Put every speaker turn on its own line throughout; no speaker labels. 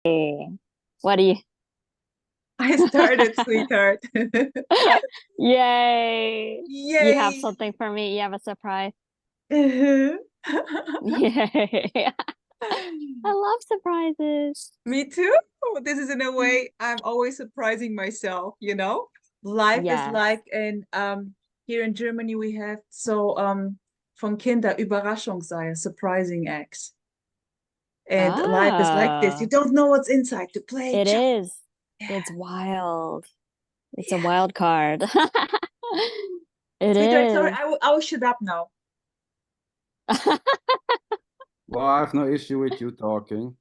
What do you?
I started, sweetheart.
Yay! You have
Yay!
something for me. You have a surprise.
Me
Yay! I love surprises.
too. This is in a way I'm always surprising myself, you know? Life is
Yes.
like in here in Germany we have so von Kinder Überraschungseier, surprising eggs. And life is like this. You
Oh,
don't know what's inside to play.
it is.
Yeah.
It's wild. It's a
Yeah.
wild card. It
Sweetheart, sorry,
is.
I will shut up now.
Well, I have no issue with you talking.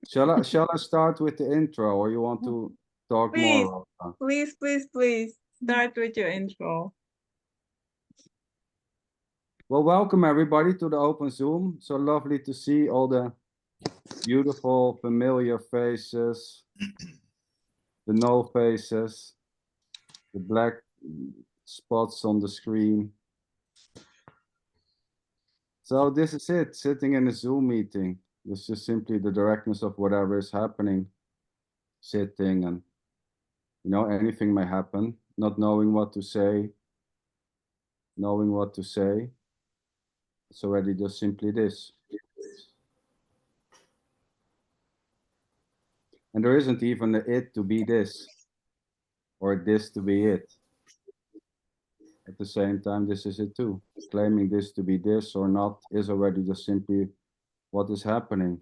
Shall I start with the intro, or you want to talk
Please,
more, Rosa?
please start with your intro.
Well, welcome everybody to the Open Zoom. So lovely to see all the beautiful, familiar faces, the no faces, the black spots on the screen. So this is it, sitting in a Zoom meeting. It's just simply the directness of whatever is happening, sitting, and anything may happen, not knowing what to say, knowing what to say. It's already just simply this. And there isn't even a it to be this, or this to be it. At the same time, this is it too. Claiming this to be this or not is already just simply what is happening.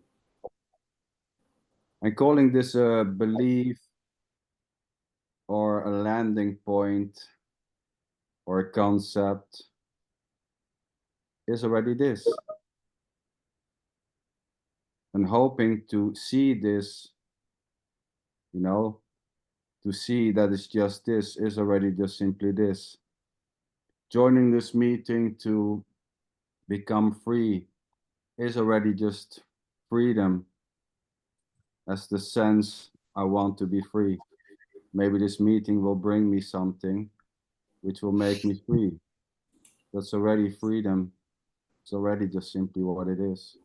And calling this a belief or a landing point or a concept is already this. And hoping to see this, to see that it's just this is already just simply this. Joining this meeting to become free is already just freedom, as the sense I want to be free. Maybe this meeting will bring me something which will make me free. That's already freedom. It's already just simply what it is.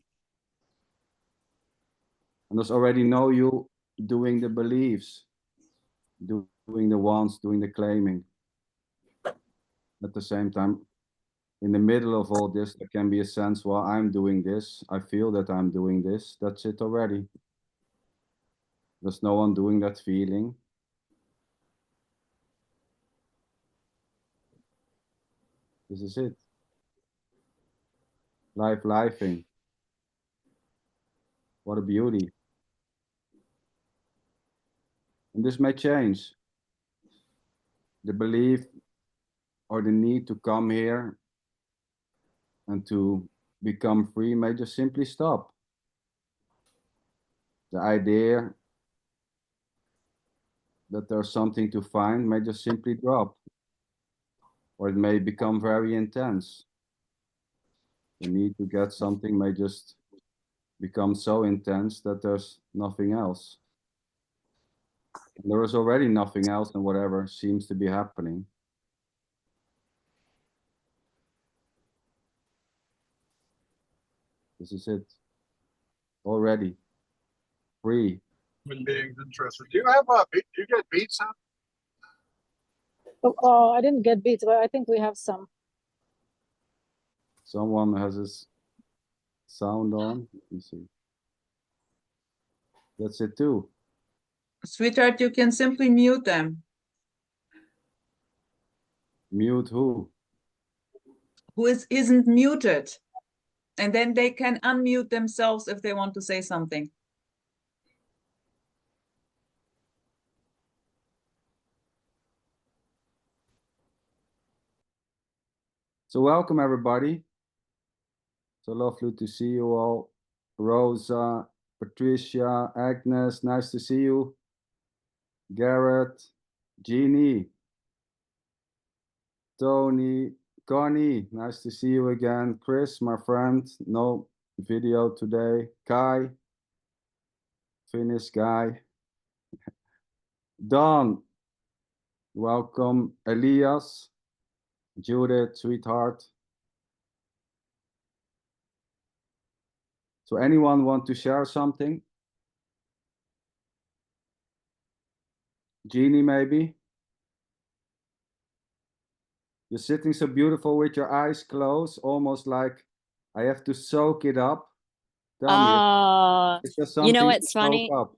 And there's already no you doing the beliefs, doing the wants, doing the claiming. At the same time, in the middle of all this, there can be a sense, well, I'm doing this. I feel that I'm doing this. That's it already. There's no one doing that feeling. This is it. Lifing. What a beauty. And this may change. The belief or the need to come here and to become free may just simply stop. The idea that there's something to find may just simply drop. Or it may become very intense. The need to get something may just become so intense that there's nothing else. And there is already nothing else than whatever seems to be happening. This is it. Already. Free.
Human beings interested. Do you have do you get beats on?
Oh, I didn't get beats, but I think we have some.
Someone has his sound on. Let me see. That's it too.
Sweetheart, you can simply mute them.
Mute who?
Who isn't muted. And then they can unmute themselves if they want to say something.
So welcome everybody. So lovely to see you all. Rosa, Patricia, Agnes, nice to see you. Garrett, Jeannie, Tony, Connie, nice to see you again. Chris, my friend, no video today. Kai, Finnish guy. Don, welcome. Elias, Judith, sweetheart. So anyone want to share something? Genie, maybe? You're sitting so beautiful with your eyes closed, almost like I have to soak it up. Tell me,
Oh,
is there
you know
something to
what's
soak
funny?
up?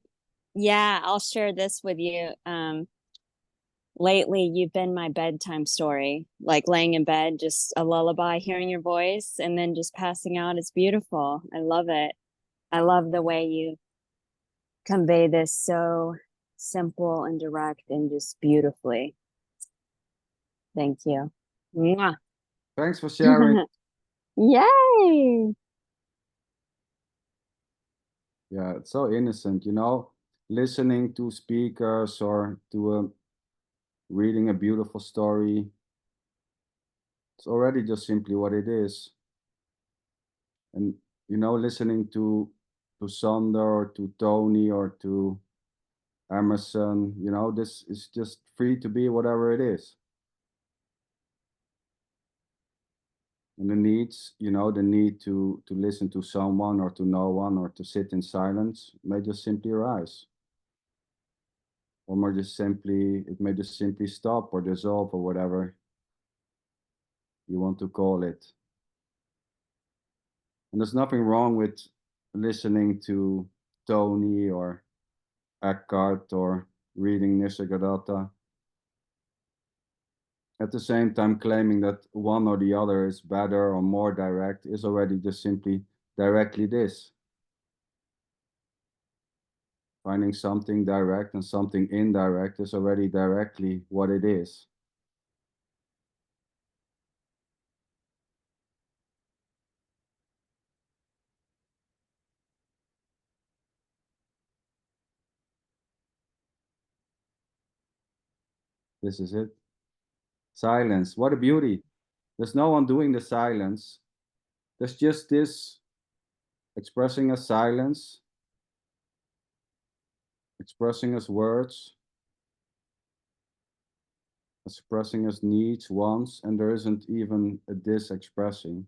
Yeah, I'll share this with you. Lately you've been my bedtime story, like laying in bed, just a lullaby, hearing your voice, and then just passing out. It's beautiful. I love it. I love the way you convey this so simple and direct and just beautifully. Thank you. Mwah.
Thanks for sharing.
Yay!
Yeah, it's so innocent, you know, listening to speakers or to reading a beautiful story. It's already just simply what it is. And you know, listening to SanDer or to Tony or to Emerson, you know, this is just free to be whatever it is. And the needs, you know, the need to listen to someone or to no one or to sit in silence may just simply arise. Or may just simply, it may just simply stop or dissolve or whatever you want to call it. And there's nothing wrong with listening to Tony or Eckhart or reading Nisargadatta. At the same time, claiming that one or the other is better or more direct is already just simply directly this. Finding something direct and something indirect is already directly what it is. This is it. Silence. What a beauty. There's no one doing the silence. There's just this expressing as silence, expressing as words, expressing as needs, wants, and there isn't even a this expressing.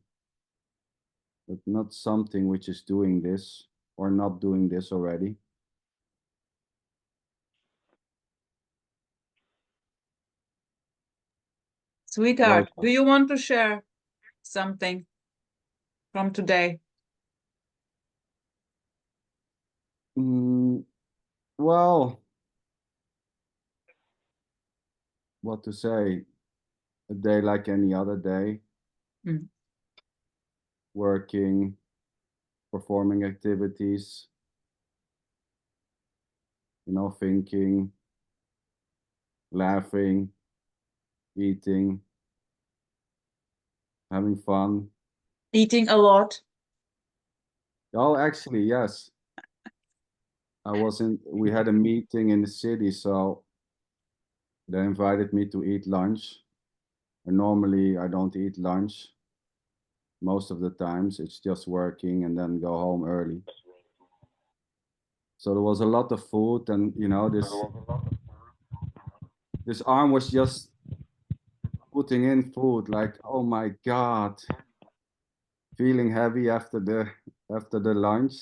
But not something which is doing this or not doing this already.
Sweetheart,
Welcome.
do you want to share something from today?
Well, what to say? A day like any other day.
Mm.
Working, performing activities, you know, thinking, laughing, eating, having fun.
Eating a lot.
Oh, actually, yes. We had a meeting in the city, so they invited me to eat lunch. And normally I don't eat lunch. Most of the times it's just working and then go home early. So there was a lot of food, and you know, this arm was just putting in food, like, oh my God, feeling heavy after the lunch.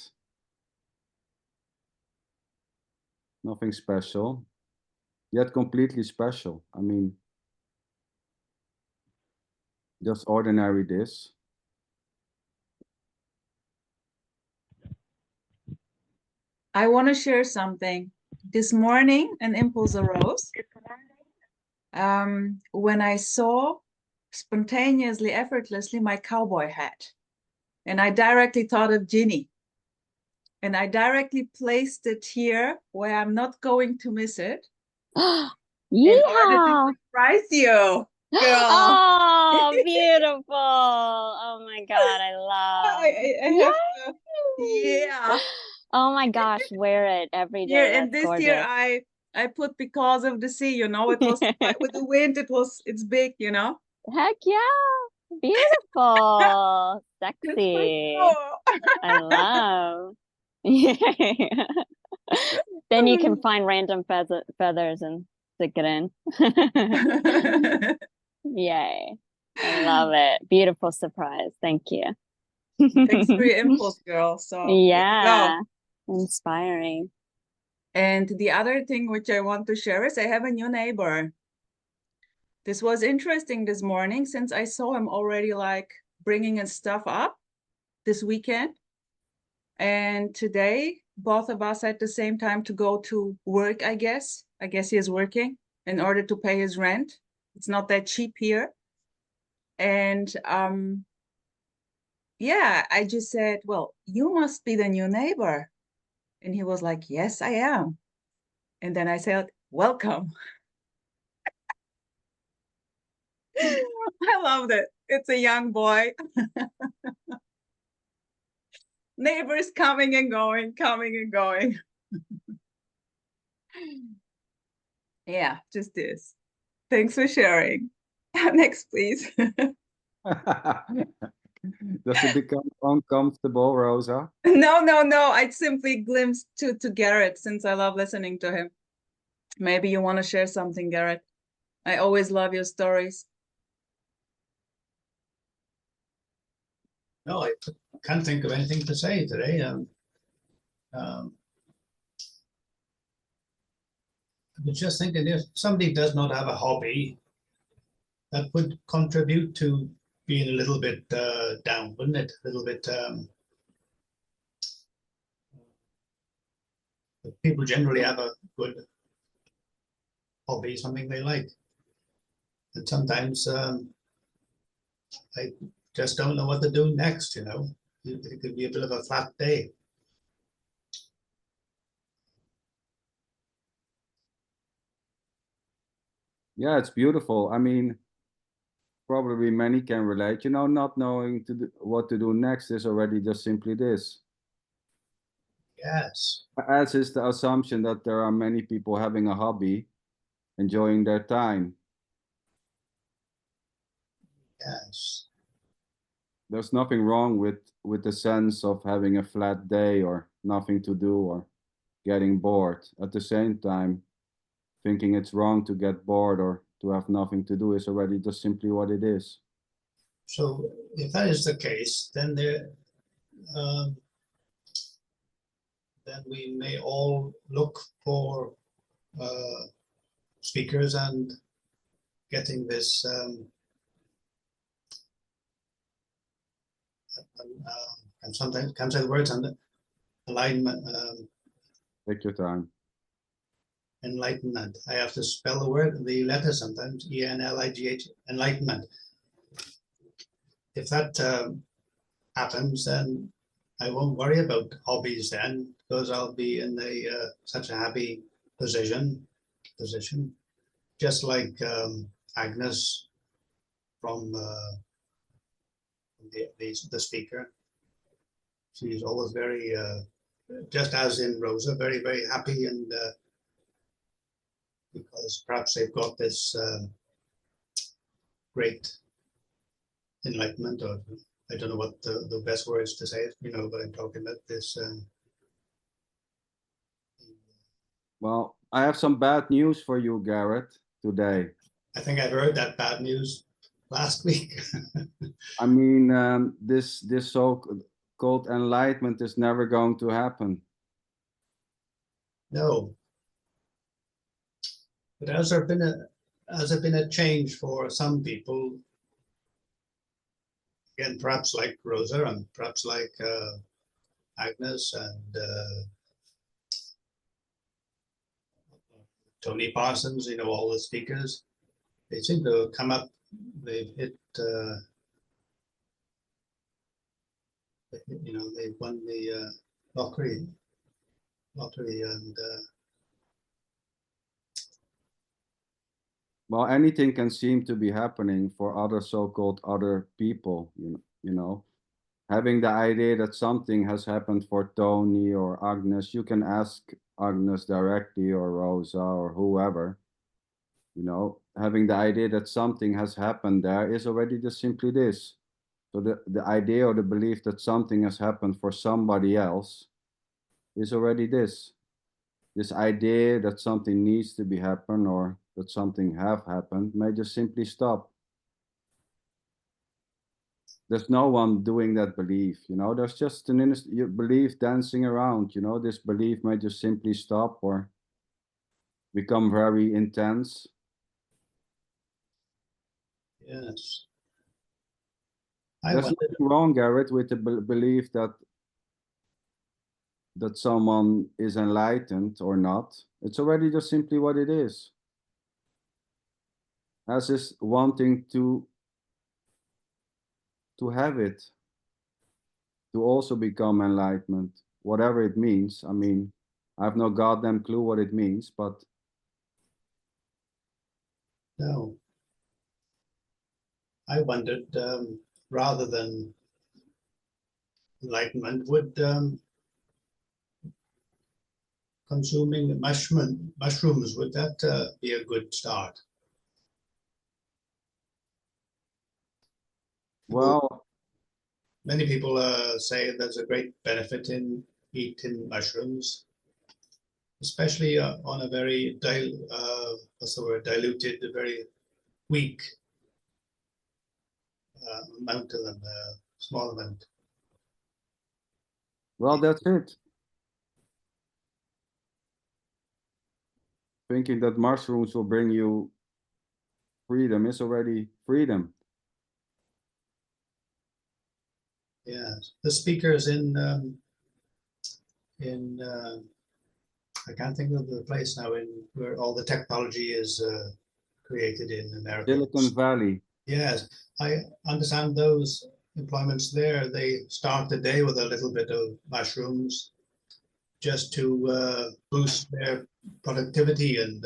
Nothing special, yet completely special. I mean, just ordinary this.
I want to share something. This morning, an impulse arose when I saw spontaneously, effortlessly my cowboy hat. And I directly thought of Ginny. And I directly placed it here where I'm not going to miss it in order to
Yeehaw!
surprise you, girl.
Oh, beautiful. Oh my God, I love.
I have to,
Yay!
yeah.
Oh my gosh, wear it every
Here
day.
and
That's
this year
gorgeous.
I put because of the sea, you know, it was with the wind, it's big, you know.
Heck yeah. Beautiful.
Just for
Sexy.
you.
I love. Yeah. Then you can find random feathers and stick it in. Yay. I love it. Beautiful surprise. Thank you.
Thanks for your impulse, girl. So here we go.
Yeah. Inspiring.
And the other thing which I want to share is I have a new neighbor. This was interesting this morning since I saw him already like bringing his stuff up this weekend. And today, both of us at the same time to go to work, I guess. I guess he is working in order to pay his rent. It's not that cheap here. And yeah, I just said, well, you must be the new neighbor. And he was like, yes, I am. And then I said, welcome. I loved it. It's a young boy. Neighbors coming and going, coming and going. Yeah, just this. Thanks for sharing. Next, please.
Does it become uncomfortable, Rosa?
No. I simply glimpsed to Garrett since I love listening to him. Maybe you want to share something, Garrett. I always love your stories.
No, I can't think of anything to say today. I was just thinking, if somebody does not have a hobby, that would contribute to being a little bit down, wouldn't it? A little bit. People generally have a good hobby, something they like, and sometimes I just don't know what to do next. You know, it could be a bit of a flat day.
Yeah, it's beautiful. I mean, probably many can relate. You know, not knowing what to do next is already just simply this.
Yes.
As is the assumption that there are many people having a hobby, enjoying their time.
Yes.
There's nothing wrong with the sense of having a flat day or nothing to do or getting bored. At the same time, thinking it's wrong to get bored or to have nothing to do is already just simply what it is.
So if that is the case, then then we may all look for speakers and getting this and sometimes comes out words and alignment.
Take your time.
Enlightenment. I have to spell the word, the letter sometimes. ENLIGH. Enlightenment. If that happens, then I won't worry about hobbies then, because I'll be in such a happy position. Just like Agnes from the speaker. She's always very, just as in Rosa, very, very happy, and because perhaps they've got this great enlightenment, or I don't know what the best words to say it, you know, but I'm talking about this.
Well, I have some bad news for you, Garrett, today.
I think I've heard that bad news last week.
I mean, this so-called enlightenment is never going to happen.
No. But has there been a change for some people? Again, perhaps like Rosa and perhaps like Agnes and Tony Parsons, you know, all the speakers. They seem to have come up, they've hit, you know, they've won the lottery and
Well, anything can seem to be happening for other so-called other people, you know. Having the idea that something has happened for Tony or Agnes, you can ask Agnes directly or Rosa or whoever. You know, having the idea that something has happened there is already just simply this. So the idea or the belief that something has happened for somebody else is already this. This idea that something needs to be happen or that something have happened may just simply stop. there's no one doing that belief, you know. There's just an belief dancing around, you know. This belief may just simply stop or become very intense.
Yes.
There's nothing wrong, Garrett, with the belief that someone is enlightened or not. It's already just simply what it is. As is wanting to have it, to also become enlightenment, whatever it means. I mean, I have no goddamn clue what it means, but
No. I wondered, rather than enlightenment, would consuming mushrooms, would that be a good start?
well,
Many people say there's a great benefit in eating mushrooms, especially on a very diluted, very weak amount of them, small amount.
well, that's it. Thinking that mushrooms will bring you freedom is already freedom.
Yeah, the speakers in I can't think of the place now in where all the technology is created in America.
Silicon Valley.
Yes, I understand those employments there. They start the day with a little bit of mushrooms just to boost their productivity and.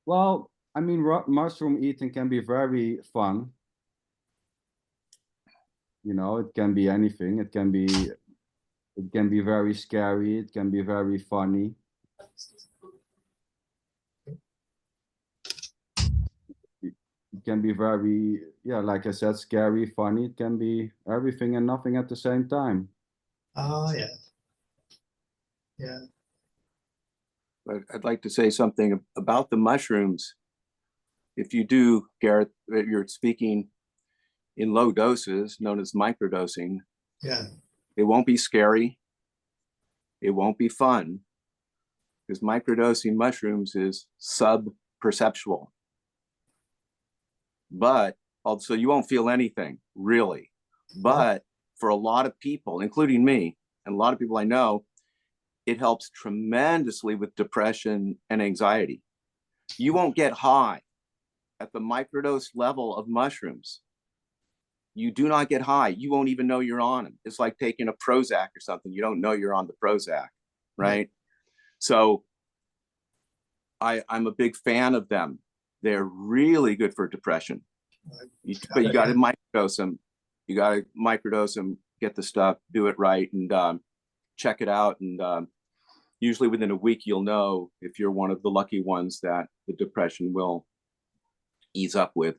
Well, I mean, mushroom eating can be very fun. You know, it can be anything. It can be very scary. It can be very funny. It can be very, yeah, like I said, scary, funny. It can be everything and nothing at the same time.
Ah, yeah. Yeah.
But I'd like to say something about the mushrooms. If you do, Garrett, you're speaking in low doses, known as microdosing.
Yeah.
It won't be scary. It won't be fun, because microdosing mushrooms is sub-perceptual. But also, you won't feel anything, really. But for a lot of people, including me, and a lot of people I know, it helps tremendously with depression and anxiety. You won't get high at the microdose level of mushrooms. You do not get high. You won't even know you're on them. It's like taking a Prozac or something. You don't know you're on the Prozac, right? So I'm a big fan of them. They're really good for depression. But you got to microdose them. You got to microdose them, get the stuff, do it right, and check it out. And usually within a week, you'll know if you're one of the lucky ones that the depression will ease up with,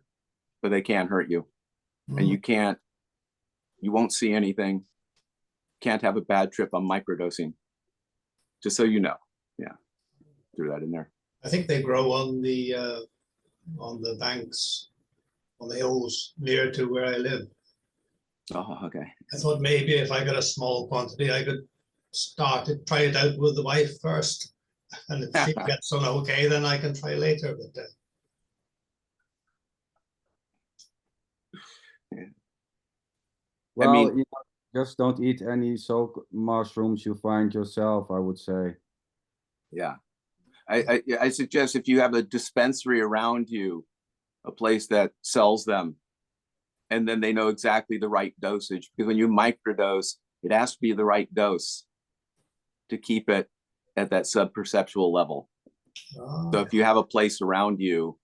but they can't hurt you. And you won't see anything. Can't have a bad trip on microdosing. Just so you know. Yeah. Threw that in there.
I think they grow on the banks, on the hills near to where I live.
Oh, okay.
I thought maybe if I got a small quantity, I could try it out with the wife first. And if she gets on okay, then I can try later. But
Well,
I mean,
you know, just don't eat any mushrooms you find yourself, I would say.
yeah. I suggest if you have a dispensary around you, a place that sells them, and then they know exactly the right dosage, because when you microdose, it has to be the right dose to keep it at that sub-perceptual level. So if you have a place around you,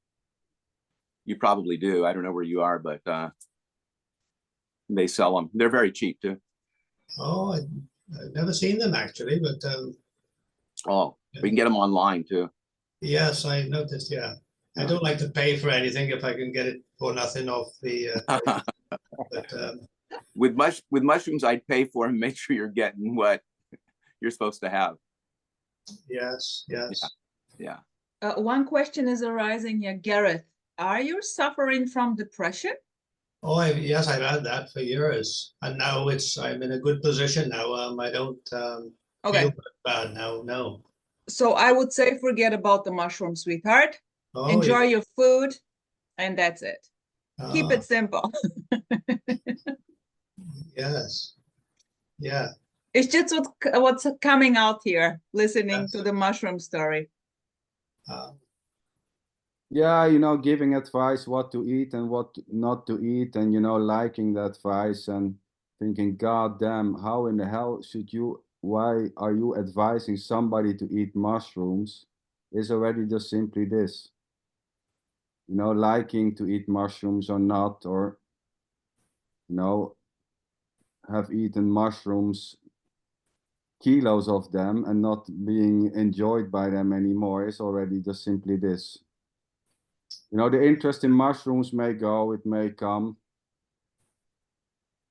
you probably do. I don't know where you are, but they sell them. They're very cheap too.
Oh, I've never seen them actually, but
Oh, we can get them online too.
yes, I noticed. Yeah, I don't like to pay for anything if I can get it for nothing off the. But
with mushrooms, I'd pay for them. Make sure you're getting what you're supposed to have.
yes, yes.
Yeah.
One question is arising here, Gareth. are you suffering from depression?
Oh, yes, I've had that for years, and now I'm in a good position now. I don't
Okay,
feel bad now. No.
so I would say forget about the mushroom, sweetheart.
Oh,
Enjoy your food, and that's it. Keep
ah,
it simple.
yes, yeah.
It's just what's coming out here, listening
Yes.
to the mushroom story.
Uh,
Yeah, you know, giving advice what to eat and what not to eat, and you know, liking the advice and thinking, God damn, how in the hell should you, why are you advising somebody to eat mushrooms? Is already just simply this. You know, liking to eat mushrooms or not, or you know, have eaten mushrooms, kilos of them, and not being enjoyed by them anymore is already just simply this. You know, the interest in mushrooms may go, it may come.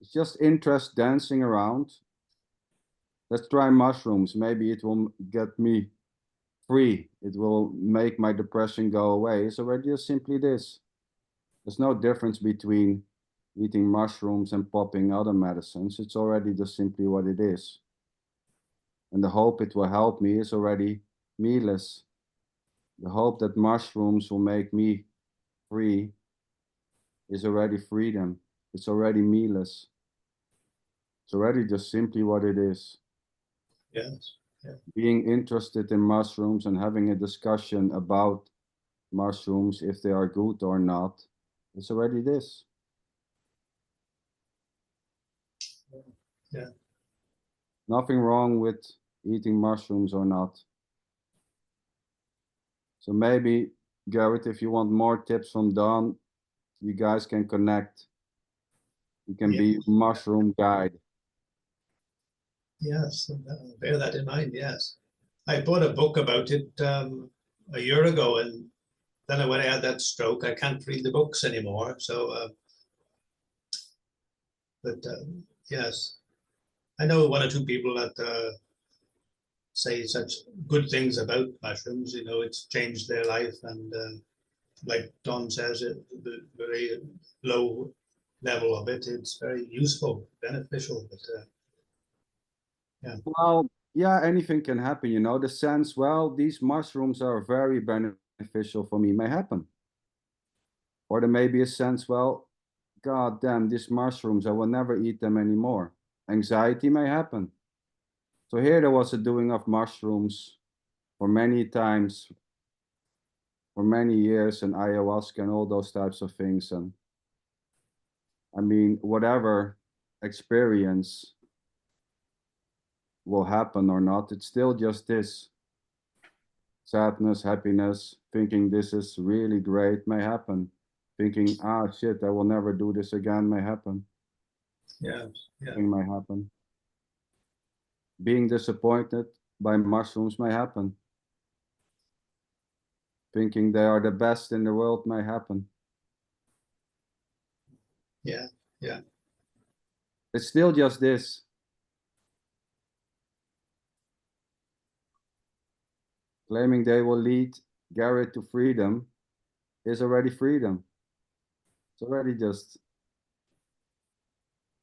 It's just interest dancing around. Let's try mushrooms. Maybe it will get me free. It will make my depression go away. It's already just simply this. There's no difference between eating mushrooms and popping other medicines. It's already just simply what it is. And the hope it will help me is already meatless. The hope that mushrooms will make me free is already freedom. It's already meatless. It's already just simply what it is.
yes. Yeah.
Being interested in mushrooms and having a discussion about mushrooms, if they are good or not, it's already this.
Yeah.
Nothing wrong with eating mushrooms or not. So maybe, Garrett, if you want more tips from Don, you guys can connect. You can be mushroom guide.
Yes, bear that in mind. Yes, I bought a book about it a year ago, and then when I had that stroke, I can't read the books anymore. So, but yes, I know one or two people that say such good things about mushrooms. You know, it's changed their life, and like Don says, the very low level of it, it's very useful, beneficial. But yeah,
Well, yeah, anything can happen, you know. The sense, well, these mushrooms are very beneficial for me, may happen. Or there may be a sense, well, God damn, these mushrooms, I will never eat them anymore. Anxiety may happen. So here there was a doing of mushrooms for many times, for many years, and ayahuasca and all those types of things. And I mean, whatever experience will happen or not, it's still just this. Sadness, happiness, thinking this is really great may happen. Thinking, ah, shit, I will never do this again may happen.
yeah, yeah,
Thing may happen. Being disappointed by mushrooms may happen. Thinking they are the best in the world may happen.
yeah, yeah.
It's still just this. Claiming they will lead Garrett to freedom is already freedom. It's already just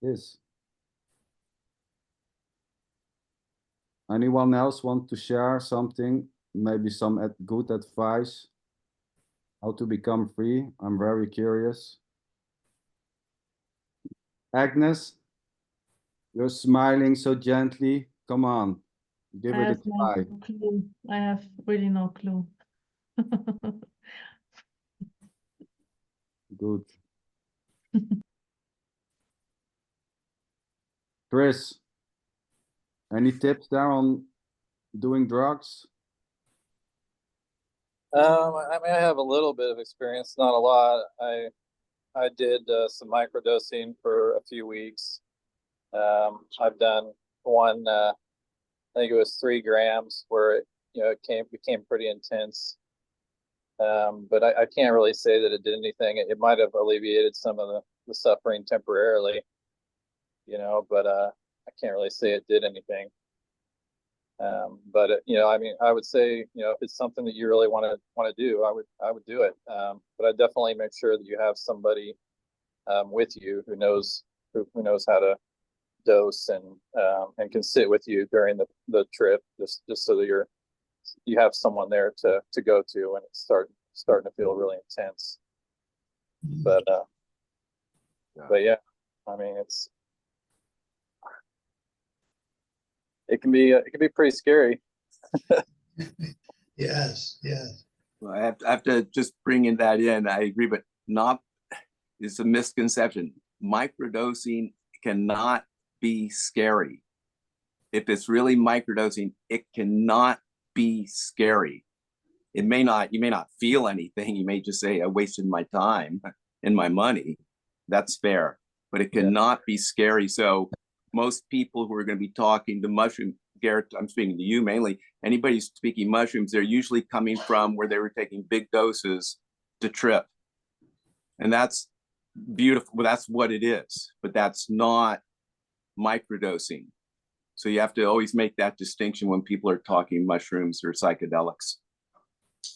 this. Anyone else want to share something? Maybe some good advice? How to become free? I'm very curious. Agnes, you're smiling so gently. Come on, give
I
it a
have no
try.
clue. I have really no clue.
Good. Chris, any tips there on doing drugs?
I mean, I have a little bit of experience, not a lot. I did some microdosing for a few weeks. I've done one, I think it was 3 grams, where it became pretty intense. But I can't really say that it did anything. It might have alleviated some of the suffering temporarily, but I can't really say it did anything. But you know, I mean, I would say, you know, if it's something that you really want to do, I would do it. But I definitely make sure that you have somebody with you who knows how to dose and can sit with you during the trip, just so that you have someone there to go to when it's starting to feel really intense. But yeah, I mean, it can be pretty scary.
Yes, yes.
Well, I have to just bring in that in. I agree, but it's a misconception. Microdosing cannot be scary. If it's really microdosing, it cannot be scary. You may not feel anything. You may just say, I wasted my time and my money. That's fair, but it cannot be scary. So most people who are going to be talking to mushroom, Garrett, I'm speaking to you mainly, anybody speaking mushrooms, they're usually coming from where they were taking big doses to trip. And that's beautiful. Well, that's what it is, but that's not microdosing. So you have to always make that distinction when people are talking mushrooms or psychedelics.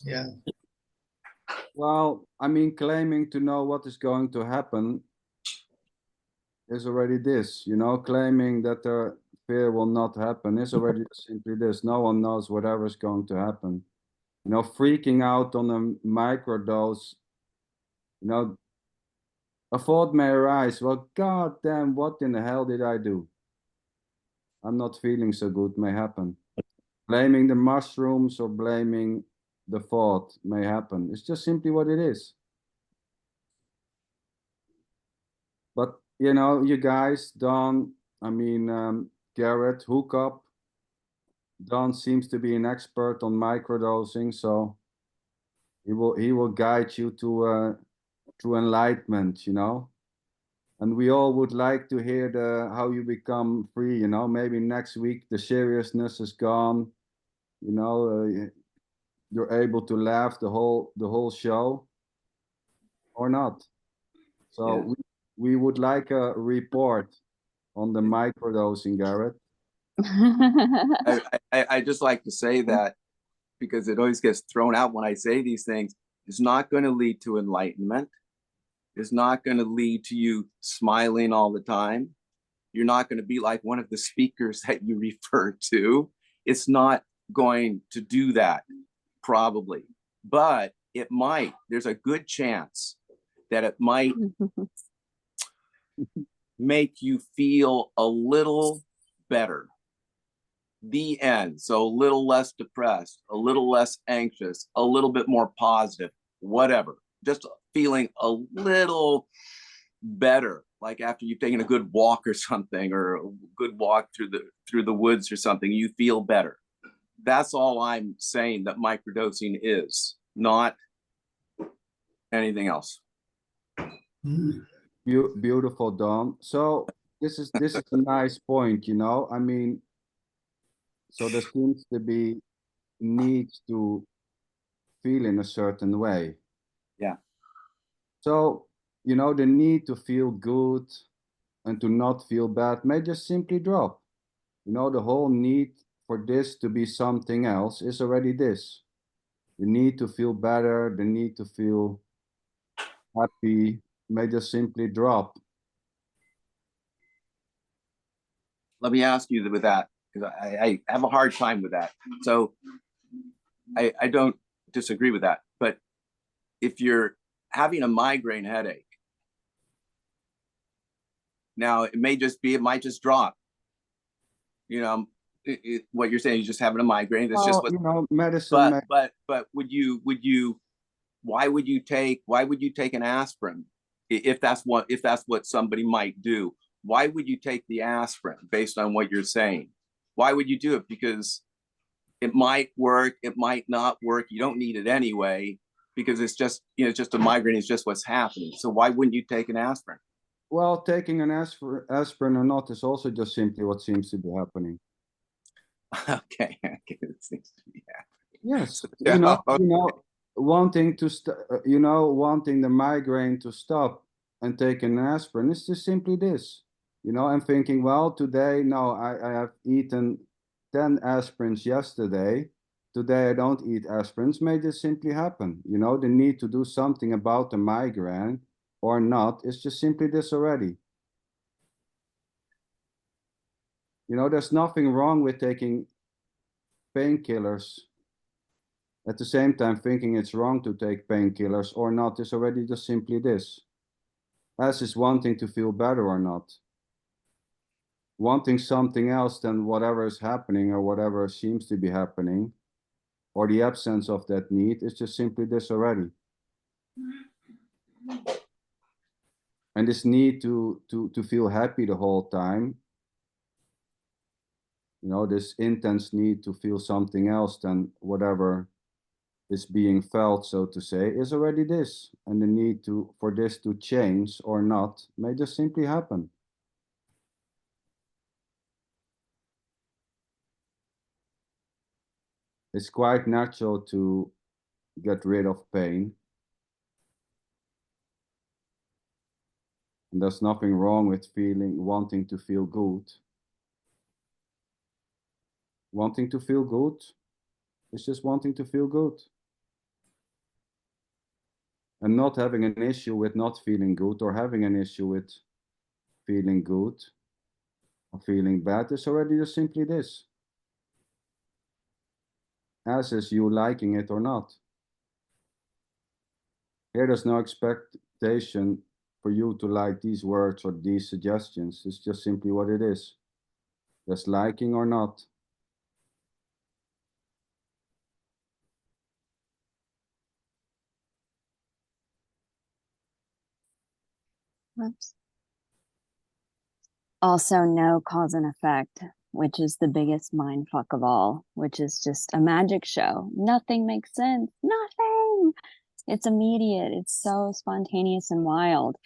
Yeah.
Well, I mean, claiming to know what is going to happen is already this, you know, claiming that the fear will not happen is already simply this. No one knows whatever is going to happen. You know, freaking out on a microdose, you know, a thought may arise, well, God damn, what in the hell did I do? I'm not feeling so good, may happen. Blaming the mushrooms or blaming the thought may happen. It's just simply what it is. But, you know, you guys, Don, I mean, Garrett, hook up. Don seems to be an expert on microdosing, so he will guide you to enlightenment, you know. And we all would like to hear how you become free, you know. Maybe next week the seriousness is gone, you know. You're able to laugh the whole show, or not. So
Yeah.
we would like a report on the microdosing, Garrett.
I just like to say that because it always gets thrown out when I say these things. It's not going to lead to enlightenment. It's not going to lead to you smiling all the time. You're not going to be like one of the speakers that you refer to. It's not going to do that, probably. But it might. There's a good chance that it might make you feel a little better. The end. So a little less depressed, a little less anxious, a little bit more positive, whatever. Just feeling a little better, like after you've taken a good walk or something, or a good walk through the woods or something, you feel better. That's all I'm saying that microdosing is, not anything else.
Beautiful, Don. So this is a nice point, you know. I mean, so there seems to be need to feel in a certain way.
Yeah.
So, you know, the need to feel good and to not feel bad may just simply drop. You know, the whole need for this to be something else is already this. The need to feel better, the need to feel happy may just simply drop.
Let me ask you with that, because I have a hard time with that. So I don't disagree with that. But if you're having a migraine headache, now it might just drop. You know, what you're saying, you're just having a migraine. That's just what,
you know, medicine.
But would you? Why would you take an aspirin if that's what somebody might do? Why would you take the aspirin based on what you're saying? Why would you do it? Because it might work, it might not work. You don't need it anyway, because it's just, you know, just a migraine is just what's happening. So why wouldn't you take an aspirin?
Well, taking an aspirin or not is also just simply what seems to be happening.
Okay, it seems to be happening.
Yes,
Yeah,
you know,
okay.
wanting the migraine to stop and take an aspirin is just simply this. You know, I'm thinking, well, today, no, I have eaten 10 aspirins yesterday, today I don't eat aspirins, may just simply happen. You know, the need to do something about the migraine or not is just simply this already. You know, there's nothing wrong with taking painkillers. At the same time, thinking it's wrong to take painkillers or not is already just simply this. As is wanting to feel better or not. Wanting something else than whatever is happening or whatever seems to be happening, or the absence of that need, is just simply this already. And this need to feel happy the whole time, you know, this intense need to feel something else than whatever is being felt, so to say, is already this. And the need for this to change or not may just simply happen. It's quite natural to get rid of pain. And there's nothing wrong with wanting to feel good. Wanting to feel good is just wanting to feel good. And not having an issue with not feeling good or having an issue with feeling good or feeling bad is already just simply this. As is you liking it or not. Here there's no expectation for you to like these words or these suggestions. It's just simply what it is. Just liking or not.
Oops. Also, no cause and effect, which is the biggest mind fuck of all, which is just a magic show. Nothing makes sense. Nothing. It's immediate. It's so spontaneous and wild.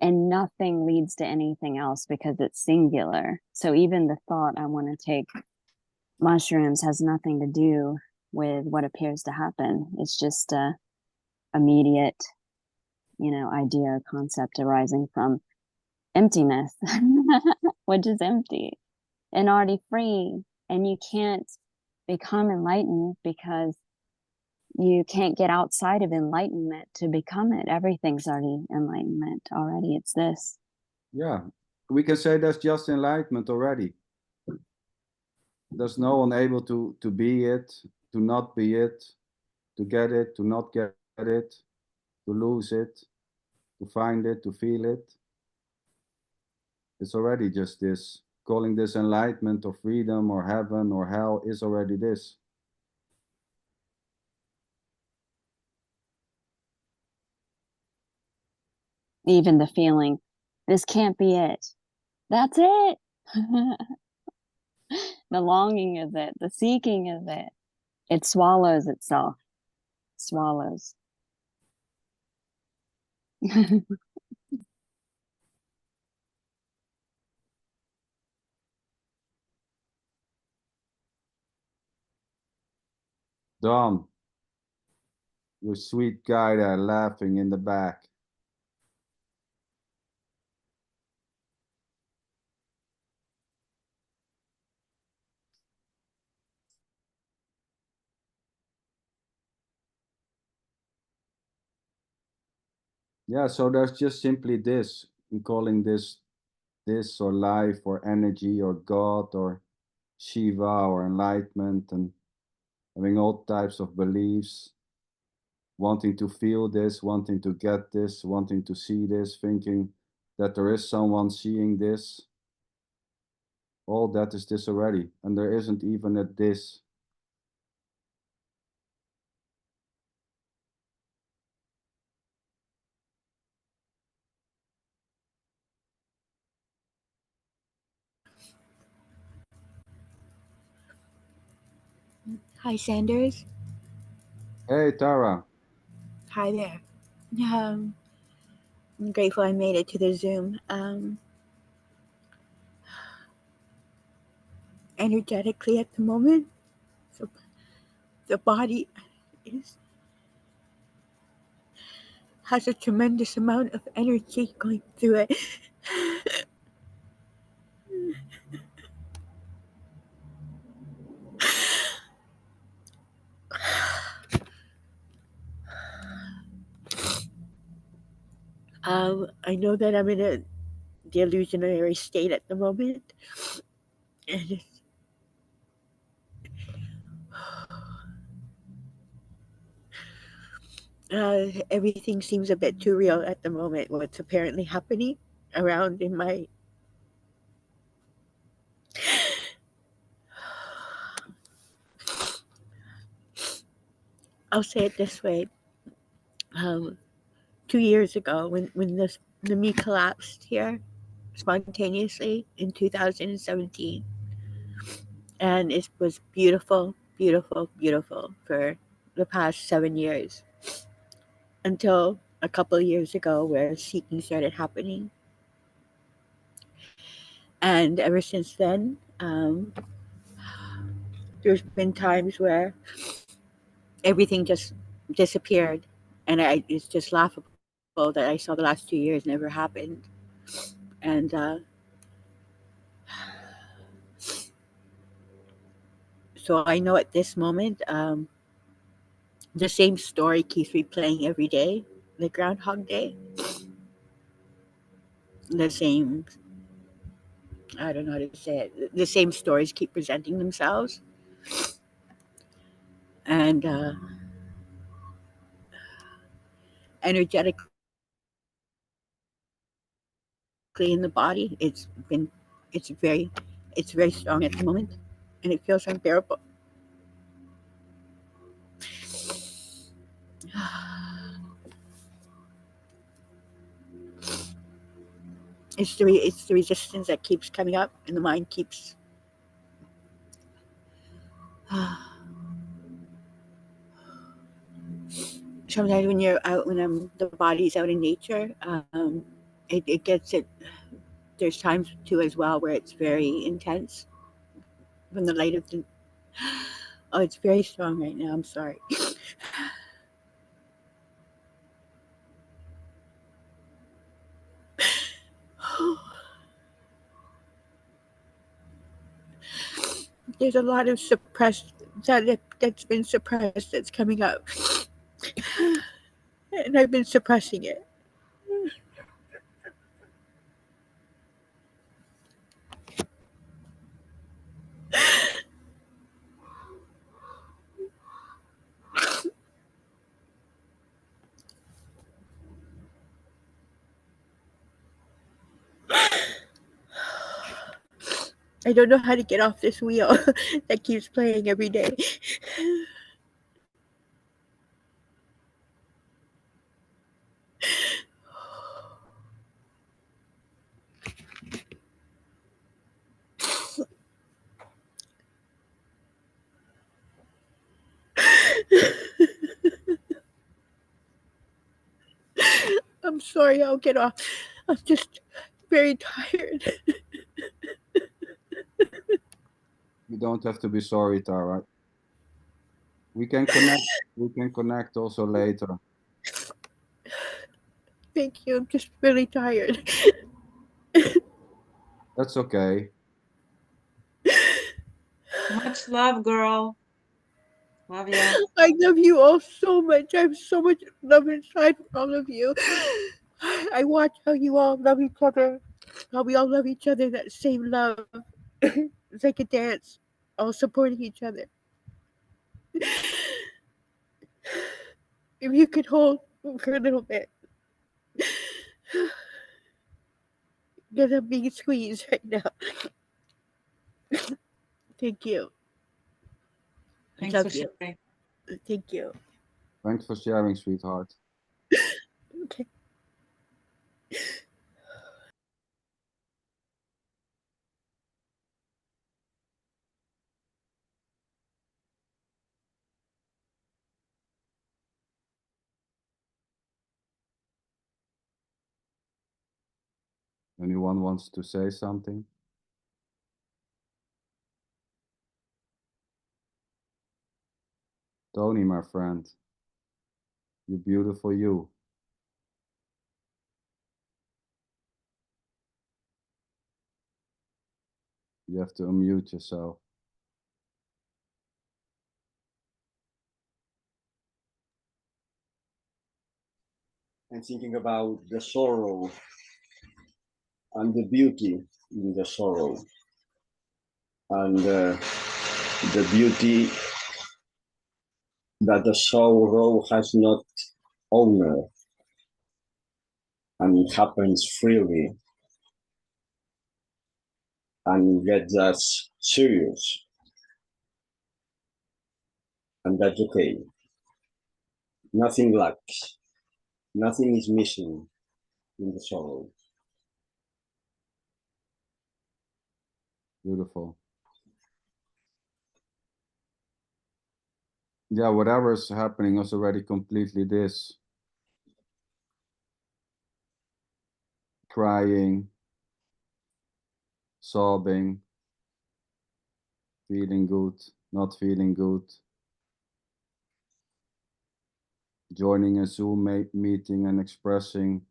And nothing leads to anything else because it's singular. So even the thought I want to take mushrooms has nothing to do with what appears to happen. It's just a immediate, you know, idea or concept arising from emptiness, which is empty and already free. And you can't become enlightened because you can't get outside of enlightenment to become it. Everything's already enlightenment already. It's this.
Yeah, we can say that's just enlightenment already. There's no one able to be it, to not be it, to get it, to not get it, to lose it, to find it, to feel it. It's already just this. Calling this enlightenment or freedom or heaven or hell is already this.
Even the feeling, this can't be it. That's it. The longing of it, the seeking of it. It swallows itself. Swallows.
Don, you sweet guy there laughing in the back. Yeah, so there's just simply this, in calling this or life or energy or God or Shiva or enlightenment, and having all types of beliefs, wanting to feel this, wanting to get this, wanting to see this, thinking that there is someone seeing this. All that is this already, and there isn't even a this.
Hi, SanDers.
Hey, Tara.
Hi there. I'm grateful I made it to the Zoom. Energetically at the moment, so the body has a tremendous amount of energy going through it. I know that I'm in a delusionary state at the moment, and everything seems a bit too real at the moment. What's apparently happening around in my I'll say it this way. Um, 2 years ago, when the me collapsed here spontaneously in 2017, and it was beautiful, beautiful, beautiful for the past 7 years until a couple of years ago where seeking started happening. And ever since then, there's been times where everything just disappeared, and it's just laughable that I saw the last 2 years never happened. And so I know at this moment, the same story keeps replaying every day, like Groundhog Day. The same, I don't know how to say it. The same stories keep presenting themselves, and energetically in the body, it's very, it's very strong at the moment, and it feels unbearable. It's the resistance that keeps coming up, and the mind keeps. Sometimes when you're out, the body's out in nature, it gets it. There's times too as well where it's very intense from the light of the. Oh, it's very strong right now. I'm sorry. There's a lot of suppressed that's been suppressed that's coming up, and I've been suppressing it. I don't know how to get off this wheel that keeps playing every day. I'm sorry, I'll get off. I'm just very tired.
You don't have to be sorry, Tara. We can connect. We can connect also later.
Thank you. I'm just really tired.
That's okay.
Much love, girl. Love ya.
I love you all so much. I have so much love inside for all of you. I watch how you all love each other, how we all love each other, that same love. It's like a dance, all supporting each other. If you could hold for a little bit, because I'm being squeezed right now. Thank you. I
Thanks for
love you.
sharing.
Thank you.
Thanks for sharing, sweetheart.
Okay.
Anyone wants to say something? Tony, my friend. You beautiful you. You have to unmute yourself.
and thinking about the sorrow and the beauty in the sorrow, and the beauty that the sorrow has not owner and it happens freely and gets us serious, and that's okay. Nothing lacks, nothing is missing in the sorrow.
Beautiful. Yeah, whatever is happening is already completely this. Crying, sobbing, feeling good, not feeling good, joining a Zoom meeting and expressing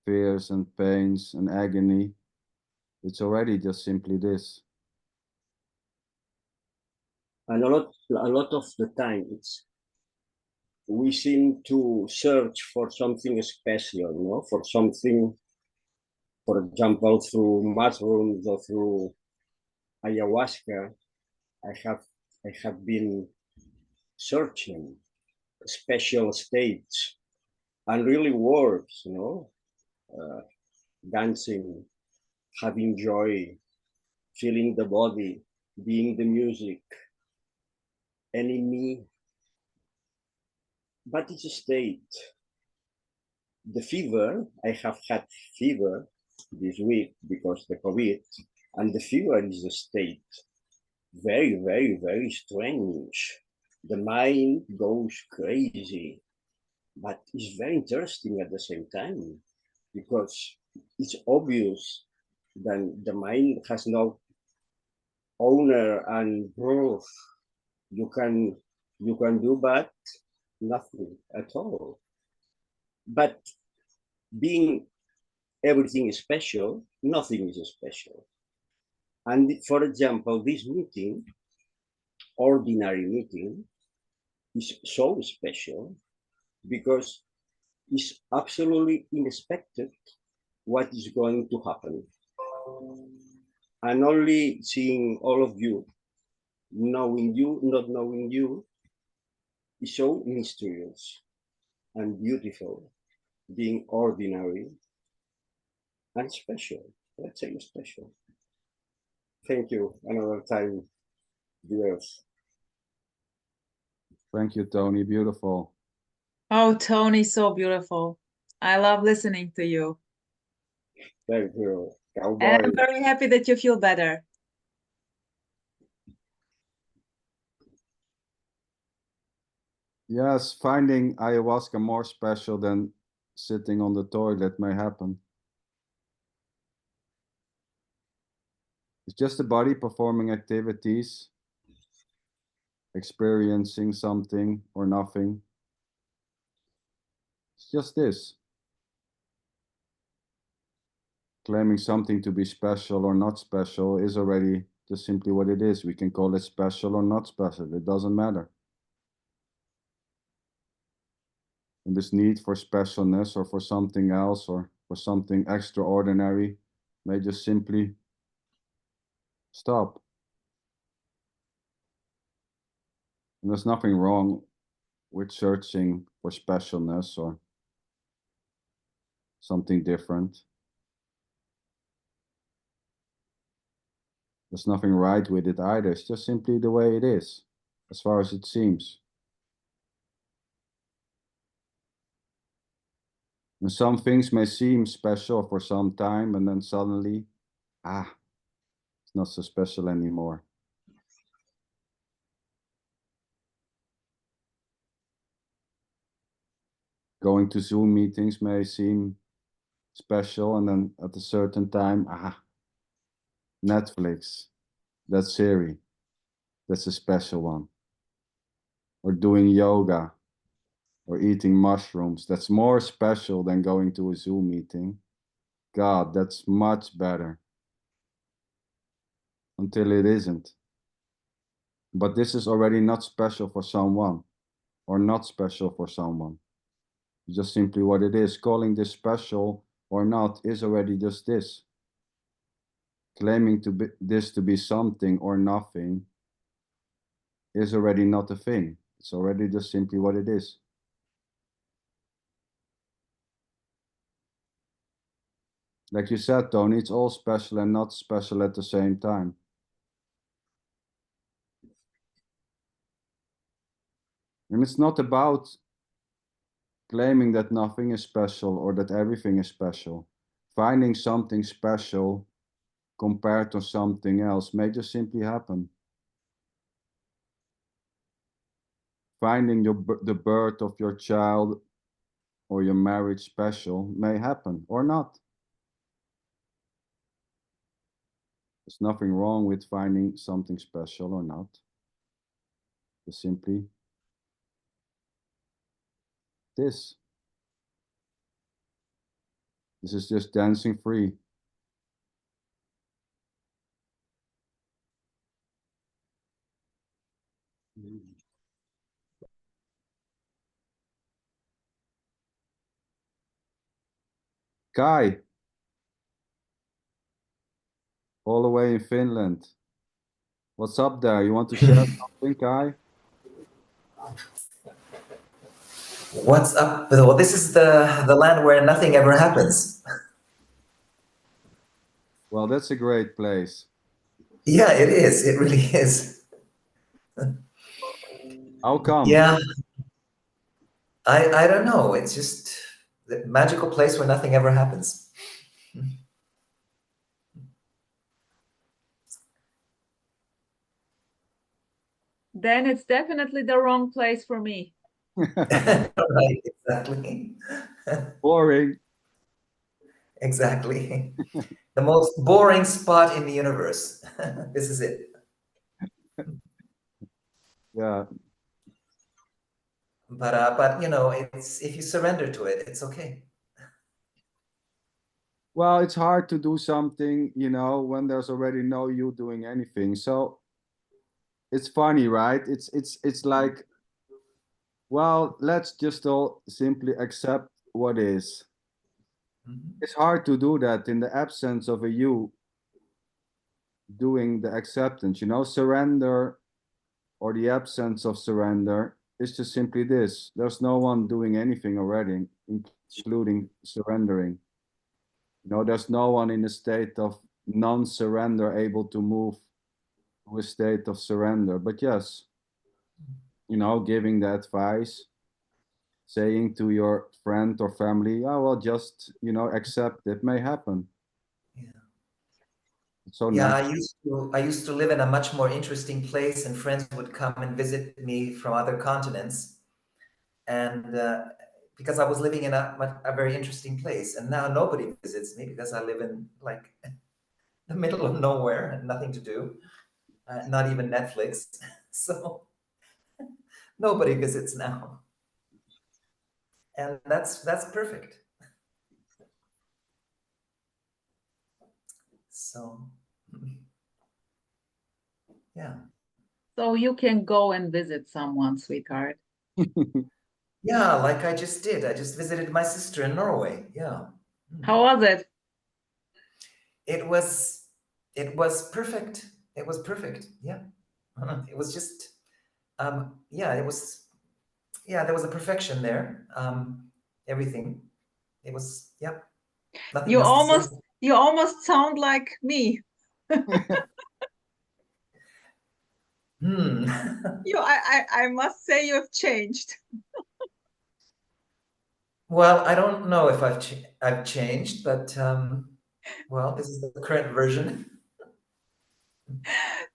fears and pains and agony. It's already just simply this.
And a lot of the time, we seem to search for something special, you know, for something, for example, through mushrooms or through ayahuasca. I have been searching special states, and really works, you know, dancing, having joy, feeling the body, being the music, any me. But it's a state. The fever, I have had fever this week because the COVID, and the fever is a state. Very, very, very strange. The mind goes crazy, but it's very interesting at the same time, because it's obvious that the mind has no owner and growth. You can do but nothing at all. But being everything is special, nothing is special. And for example, this meeting, ordinary meeting, is so special because it's absolutely unexpected what is going to happen. And only seeing all of you, knowing you, not knowing you, is so mysterious and beautiful, being ordinary and special. Let's say special. Thank you. Another time, viewers.
Thank you, Tony. Beautiful.
Oh, Tony, so beautiful. I love listening to you.
Thank you. Cowboy.
And I'm very happy that you feel better.
Yes, finding ayahuasca more special than sitting on the toilet may happen. It's just the body performing activities, experiencing something or nothing. It's just this. Claiming something to be special or not special is already just simply what it is. We can call it special or not special. It doesn't matter. And this need for specialness or for something else or for something extraordinary may just simply stop. And there's nothing wrong with searching for specialness or something different. There's nothing right with it either. It's just simply the way it is, as far as it seems. And some things may seem special for some time, and then suddenly, it's not so special anymore. Going to Zoom meetings may seem special, and then at a certain time, Netflix, that series, that's a special one. Or doing yoga, or eating mushrooms, that's more special than going to a Zoom meeting. God, that's much better. Until it isn't. But this is already not special for someone, or not special for someone. Just simply what it is. Calling this special or not is already just this. Claiming this to be something or nothing is already not a thing. It's already just simply what it is. Like you said, Tony, it's all special and not special at the same time. And it's not about claiming that nothing is special or that everything is special. Finding something special compared to something else may just simply happen. Finding the birth of your child or your marriage special may happen or not. There's nothing wrong with finding something special or not. Just simply this. This is just dancing free. Kai, all the way in Finland. What's up there? You want to share something, Kai?
What's up? Well, this is the land where nothing ever happens.
Well, that's a great place.
Yeah, it is. It really is.
How come?
Yeah. I don't know. It's just the magical place where nothing ever happens.
Then it's definitely the wrong place for me.
Right, exactly.
Boring.
Exactly. The most boring spot in the universe. This is it.
Yeah.
But you know, it's if you surrender to it, it's okay.
Well, it's hard to do something, you know, when there's already no you doing anything. So it's funny, right? It's like, well, let's just all simply accept what is. It's hard to do that in the absence of a you doing the acceptance, you know, surrender or the absence of surrender is just simply this. There's no one doing anything already, including surrendering. You know, there's no one in a state of non-surrender able to move to a state of surrender. But yes, you know, giving the advice, saying to your friend or family, oh, well, just, you know, accept it may happen.
Yeah.
So
yeah,
natural.
I used to live in a much more interesting place, and friends would come and visit me from other continents, and because I was living in a very interesting place, and now nobody visits me because I live in like the middle of nowhere and nothing to do, not even Netflix, so nobody visits now, and that's perfect. So yeah.
So you can go and visit someone, sweetheart.
Yeah, like I just did. I just visited my sister in Norway. Yeah.
How was it?
It was perfect. It was perfect. Yeah. It was just yeah, it was there was a perfection there. Everything. It was nothing
You
else to say.
almost sound like me. I must say you have changed.
Well, I don't know if I've changed, but well, this is the current version.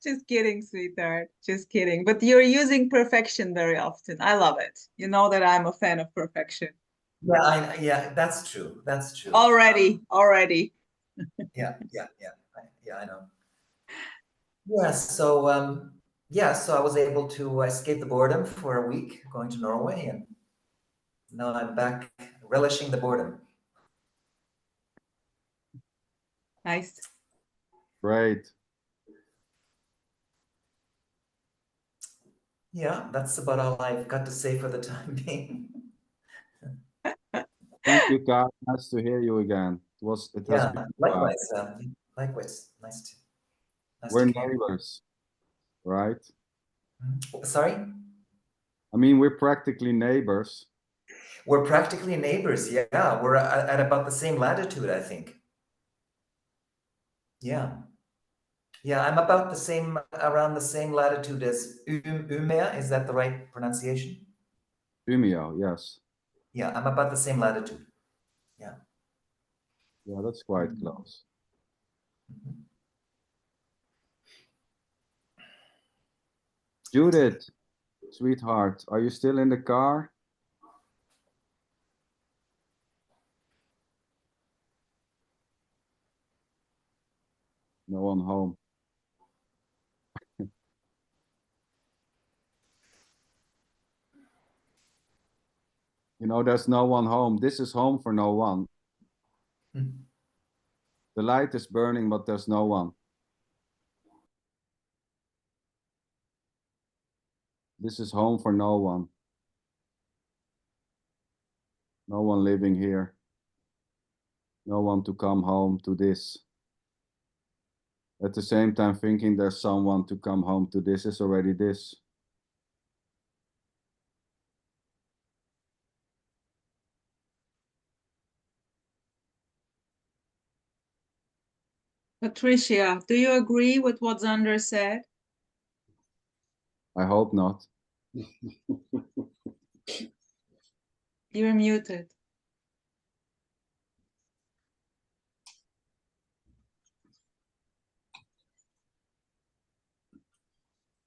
Just kidding, sweetheart. Just kidding. But you're using perfection very often. I love it. You know that I'm a fan of perfection.
Yeah, that's true. That's true.
Already.
Yeah, I know. Yeah, so so I was able to escape the boredom for a week going to Norway, and now I'm back relishing the boredom.
Nice.
Great.
Yeah, that's about all I've got to say for the time being.
Thank you, Kai. Nice to hear you again. It has
Yeah,
been a while.
likewise. Likewise. Nice
We're
to hear.
neighbors, right?
Sorry?
I mean, we're practically neighbors.
We're practically neighbors. Yeah, we're at about the same latitude, I think. Yeah. Yeah, I'm about around the same latitude as Umeå. Is that the right pronunciation?
Umeå, yes.
Yeah, I'm about the same latitude. Yeah.
Yeah, that's quite close. Judith, sweetheart, are you still in the car? No one home. You know, there's no one home. This is home for no one. The light is burning, but there's no one. This is home for no one. No one living here. No one to come home to this. At the same time, thinking there's someone to come home to this is already this.
Patricia, do you agree with what SanDer said?
I hope not.
You're muted.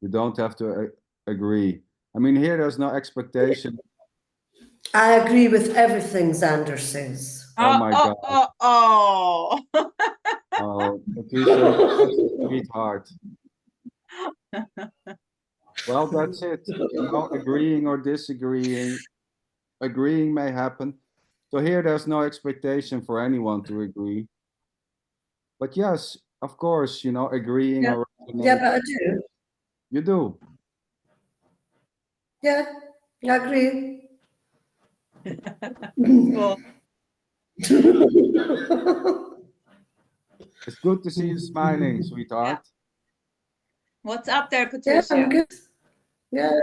You don't have to agree. I mean, here there's no expectation.
I agree with everything SanDer says.
Oh my God. Oh, Patricia, sweetheart. Well, that's it. You know, agreeing or disagreeing. Agreeing may happen. So here there's no expectation for anyone to agree. But yes, of course, you know, agreeing or
yeah, but I do.
You do.
Yeah, I agree.
Cool.
It's good to see you smiling, sweetheart.
Yeah. What's up there,
Yeah,
Patricia?
I'm good. Yeah.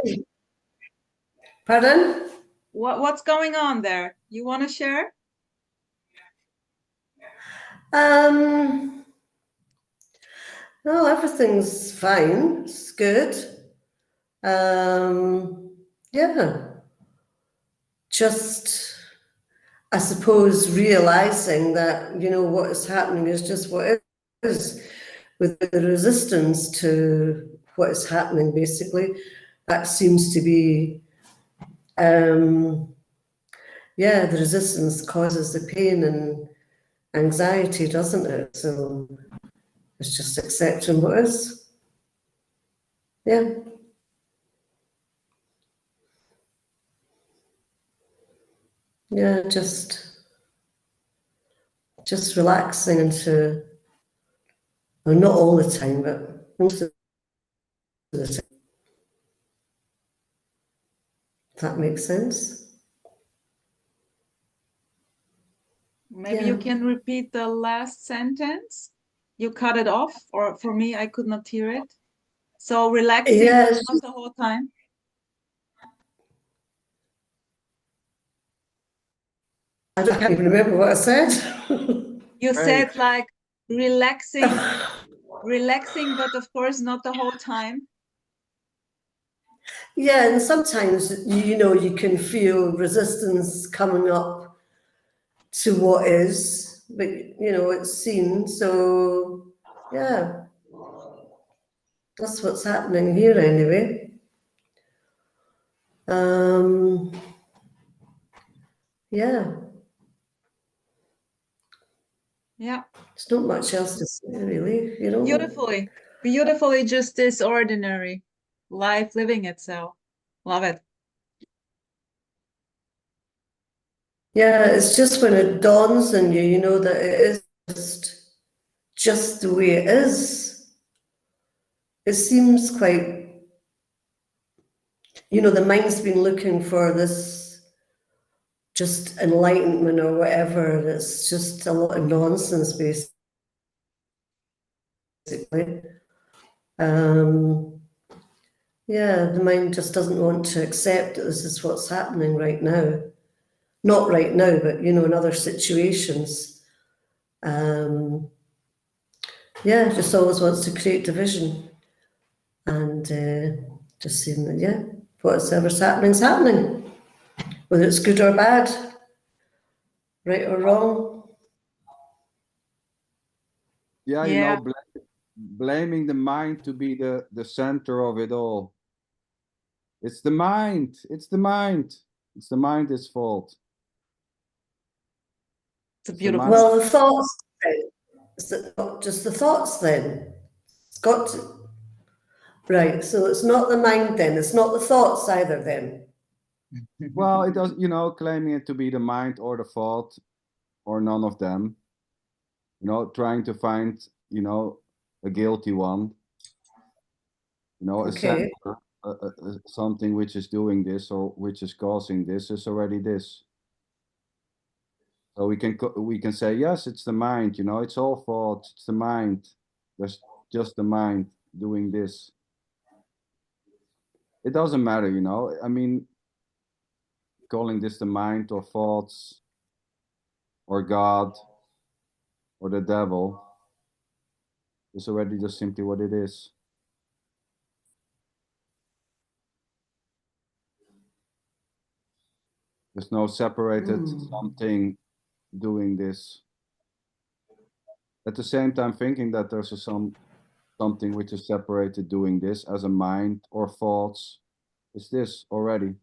Pardon?
What's going on there? You want to share?
No, everything's fine. It's good. Yeah. Just, I suppose, realizing that, you know, what is happening is just what it is, with the resistance to what is happening, basically. That seems to be, yeah, the resistance causes the pain and anxiety, doesn't it? So it's just accepting what is. Yeah. Yeah, just relaxing into, well, not all the time, but most of the time. If that makes sense.
Maybe you can repeat the last sentence. You cut it off, or for me, I could not hear it. So relaxing,
yes,
not the whole time.
I can't even remember what I said.
You said like relaxing, relaxing, but of course not the whole time.
Yeah, and sometimes, you know, you can feel resistance coming up to what is, but, you know, it's seen. So, yeah, that's what's happening here anyway. Yeah.
Yeah.
There's not much else to say, really, you know.
Beautifully, beautifully, just this ordinary life living itself. Love it.
Yeah, it's just when it dawns on you, you know, that it is just the way it is. It seems quite, you know, the mind's been looking for this just enlightenment or whatever. And it's just a lot of nonsense, basically. Yeah, the mind just doesn't want to accept that this is what's happening right now. Not right now, but, you know, in other situations. Yeah, just always wants to create division. And just saying that, yeah, whatever's happening is happening. Whether it's good or bad, right or wrong.
Yeah, you
Yeah.
know, blaming the mind to be the center of it all. It's the mind. It's the mind. It's the mind's fault.
It's a
It's the
beautiful.
mind.
Well, the thoughts, then. Is it not just the thoughts then? It's got to. Right, so it's not the mind then. It's not the thoughts either then.
Well, it does, you know, claiming it to be the mind or the thought or none of them. You know, trying to find, you know, a guilty one. You know, a
Okay.
center, something which is doing this or which is causing this is already this. So we can say, yes, it's the mind, you know, it's all thoughts, it's the mind. There's just the mind doing this. It doesn't matter, you know. I mean, calling this the mind or thoughts or God or the devil is already just simply what it is. There's no separated something doing this. At the same time, thinking that there's something which is separated doing this as a mind or thoughts is this already.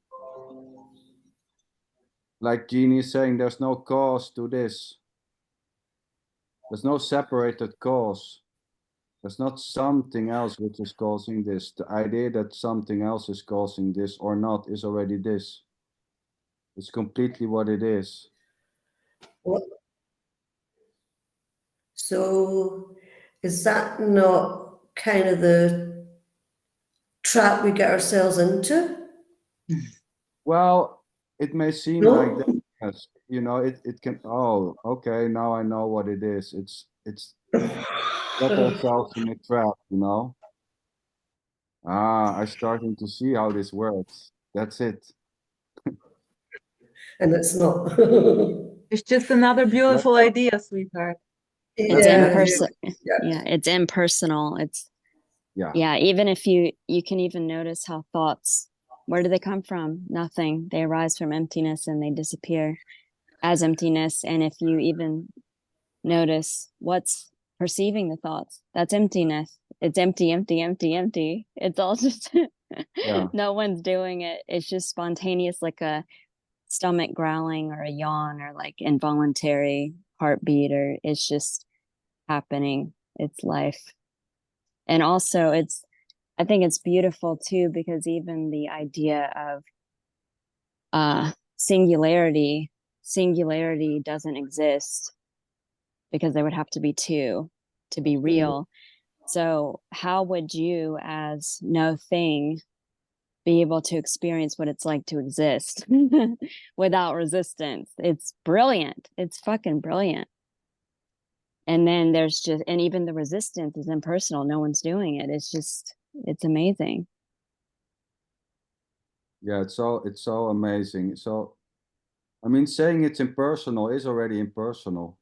Like Jeannie is saying, there's no cause to this. There's no separated cause. There's not something else which is causing this. The idea that something else is causing this or not is already this. It's completely what it is.
What? So is that not kind of the trap we get ourselves into?
Well, it may seem
No?
like that, yes. You know, it can, oh, okay, now I know what it is. It's get ourselves in a trap, you know? Ah, I'm starting to see how this works. That's it.
And it's not.
It's just another beautiful idea, sweetheart.
It's
Yeah,
impersonal.
yeah.
Yeah, it's impersonal. It's
Yeah.
even if you can even notice how thoughts, where do they come from? Nothing. They arise from emptiness and they disappear as emptiness. And if you even notice what's perceiving the thoughts, that's emptiness. It's empty, empty, empty, empty. It's all just
Yeah.
no one's doing it. It's just spontaneous, like a stomach growling or a yawn or like involuntary heartbeat, or it's just happening. It's life. And also I think it's beautiful too, because even the idea of singularity doesn't exist, because there would have to be two to be real. So how would you as no thing be able to experience what it's like to exist without resistance? It's brilliant. It's fucking brilliant. And then there's just, and even the resistance is impersonal. No one's doing it. It's amazing.
Yeah, it's so amazing. So, I mean, saying it's impersonal is already impersonal.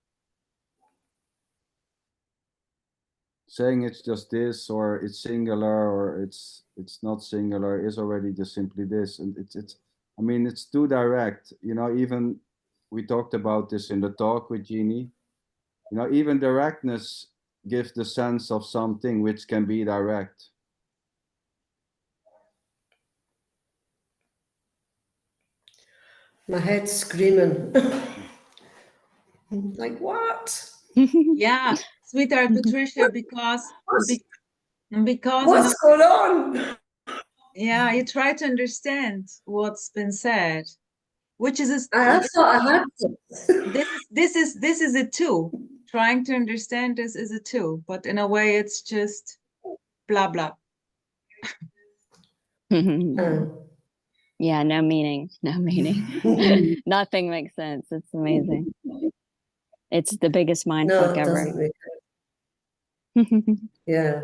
Saying it's just this, or it's singular, or it's not singular, is already just simply this. And it's I mean, it's too direct. You know, even we talked about this in the talk with Jeannie. You know, even directness gives the sense of something which can be direct.
My head's screaming. Like, what?
Yeah, sweetheart Patricia, because
What's going on?
yeah, you try to understand what's been said, which is
I thought I had to.
this is it too. Trying to understand this is it too, but in a way it's just blah blah.
Yeah, Yeah, no meaning. Nothing makes sense. It's amazing. It's the biggest mind
No,
fuck
it
ever.
doesn't make sense. Yeah.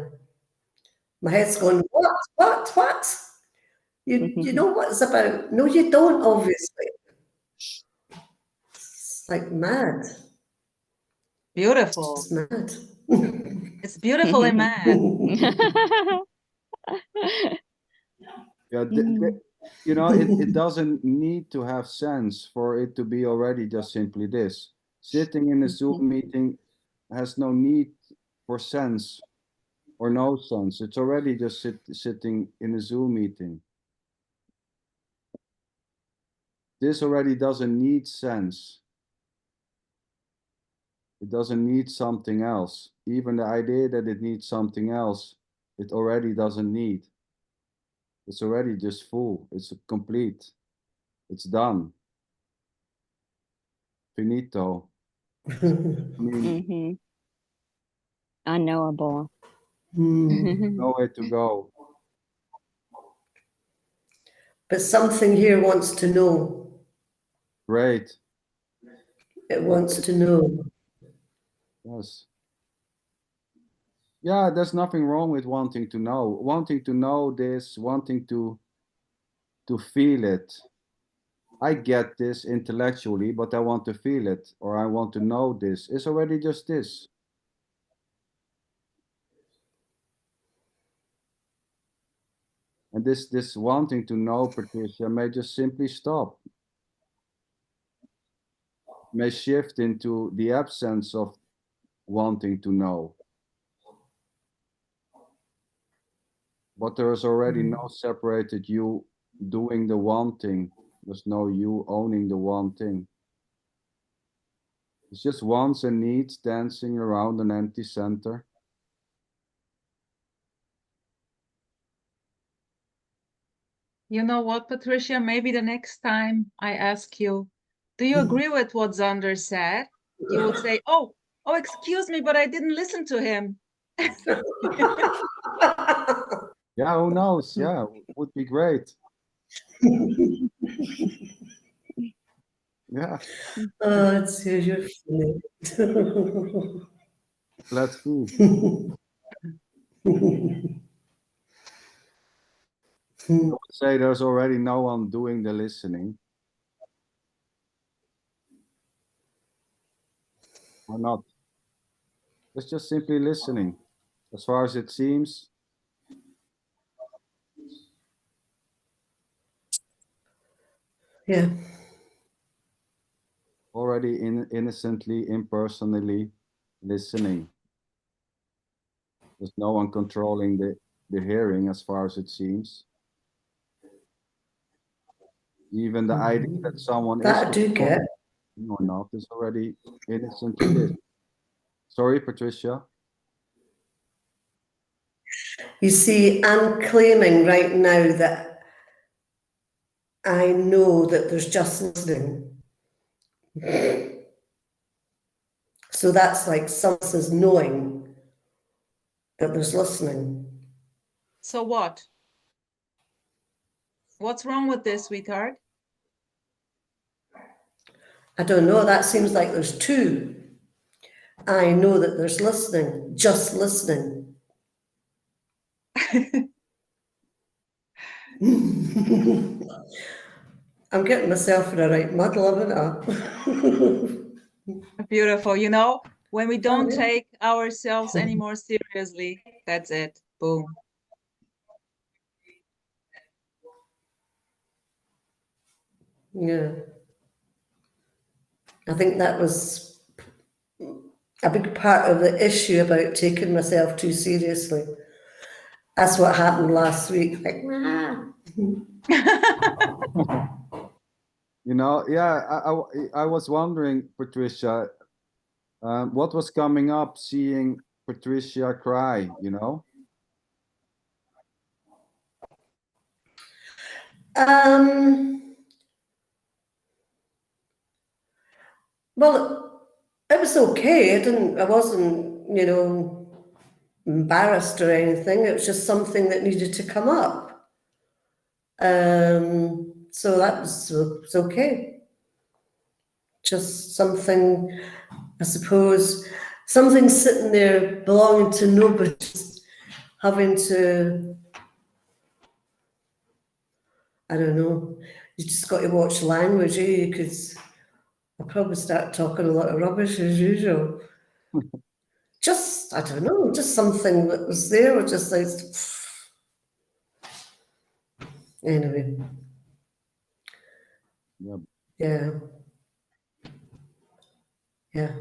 My head's going, what? You know what it's about? No, you don't, obviously. It's like mad.
Beautiful.
It's mad.
It's beautifully mad.
Yeah, you know, it doesn't need to have sense for it to be already just simply this. Sitting in a Zoom meeting has no need for sense or no sense. It's already just sitting in a Zoom meeting. This already doesn't need sense. It doesn't need something else. Even the idea that it needs something else, it already doesn't need. It's already just full. It's complete. It's done. Finito. I mean,
Unknowable.
nowhere to go.
But something here wants to know.
Great.
It wants to know.
Yes. Yeah, there's nothing wrong with wanting to know. Wanting to know this, wanting to feel it. I get this intellectually, but I want to feel it, or I want to know this. It's already just this. And this wanting to know, Patricia, may just simply stop. May shift into the absence of wanting to know. But there is already no separated you doing the wanting. There's no you owning the wanting. It's just wants and needs dancing around an empty center.
You know what, Patricia? Maybe the next time I ask you, do you agree with what SanDer said? You would say, oh, excuse me, but I didn't listen to him.
Yeah, who knows? Yeah, would be great. Yeah.
Oh, it's you're funny.
Let's see. I would say there's already no one doing the listening. Or not. It's just simply listening. As far as it seems.
Yeah.
Already innocently, impersonally listening. There's no one controlling the hearing as far as it seems. Even the idea that someone
that
is
I do get.
or not is already innocently this. Sorry, Patricia.
You see, I'm claiming right now that I know that there's just listening. So that's like someone says knowing that there's listening.
So what? What's wrong with this, sweetheart?
I don't know, that seems like there's two. I know that there's listening, just listening. I'm getting myself in a right muddle, haven't I?
Beautiful. You know, when we don't take ourselves anymore seriously, that's it. Boom.
Yeah. I think that was a big part of the issue about taking myself too seriously. That's what happened last week. Like, nah.
You know, yeah, I was wondering, Patricia, what was coming up seeing Patricia cry, you know?
Well, it was okay. I wasn't, embarrassed or anything. It was just something that needed to come up. so that was okay. Just something, I suppose, something sitting there belonging to nobody, just having to, I don't know, you just got to watch language, eh? Because I'll probably start talking a lot of rubbish as usual. Just, I don't know, just something that was there, or just like, anyway.
Yep.
Yeah. Yeah.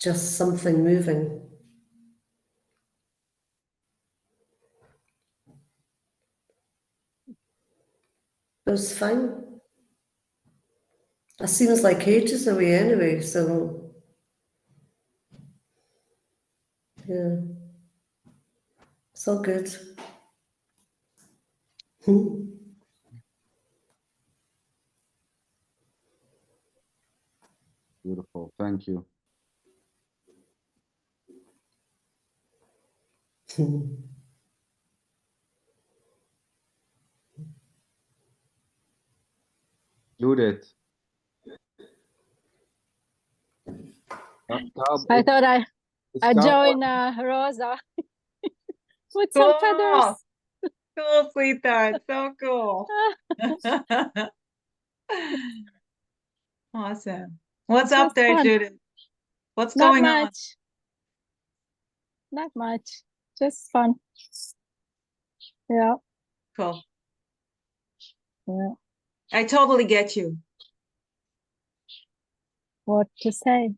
Just something moving. It was fine. It seems like ages away anyway, so yeah. It's all good.
Beautiful. Thank you. Judith.
I thought I
Cowboy.
join Rosa with some feathers.
Cool, sweetheart. So cool. Awesome. What's up there,
fun.
Judith? What's
Not
going on?
much. Not much. Just fun. Yeah.
Cool.
Yeah.
I totally get you.
What to say?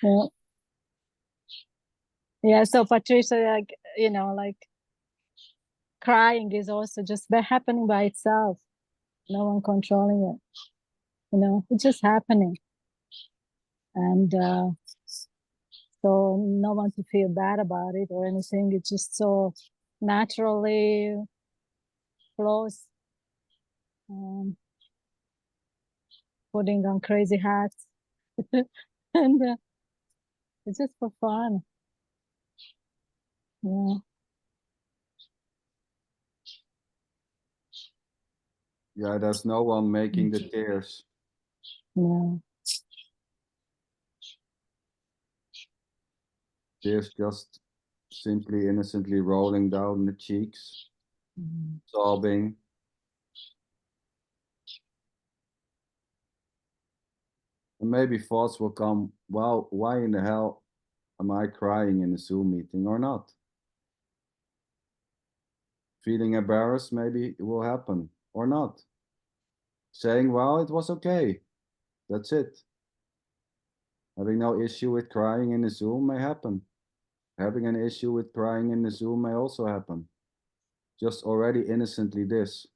Yeah. Yeah. So Patricia, like, you know, like crying is also just happening by itself. No one controlling it. You know, it's just happening. And so no one to feel bad about it or anything. It just so naturally flows. Putting on crazy hats. And it's just for fun. Yeah.
Yeah, there's no one making the tears.
No.
Tears just simply innocently rolling down the cheeks, sobbing. And maybe thoughts will come, well, why in the hell am I crying in a Zoom meeting or not? Feeling embarrassed, maybe it will happen or not. Saying, well, it was okay. That's it. Having no issue with crying in a Zoom may happen. Having an issue with crying in the Zoom may also happen. Just already innocently this.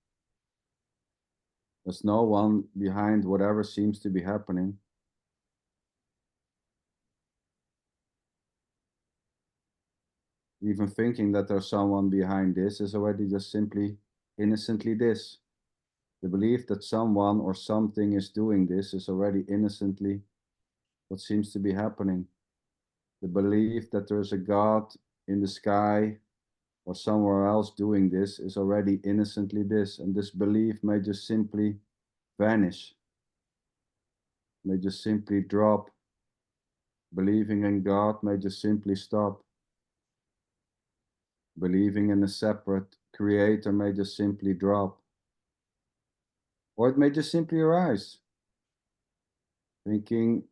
There's no one behind whatever seems to be happening. Even thinking that there's someone behind this is already just simply innocently this. The belief that someone or something is doing this is already innocently what seems to be happening. The belief that there's a God in the sky or somewhere else doing this is already innocently this, and this belief may just simply vanish, may just simply drop. Believing in God may just simply stop. Believing in a separate creator may just simply drop. Or it may just simply arise. Thinking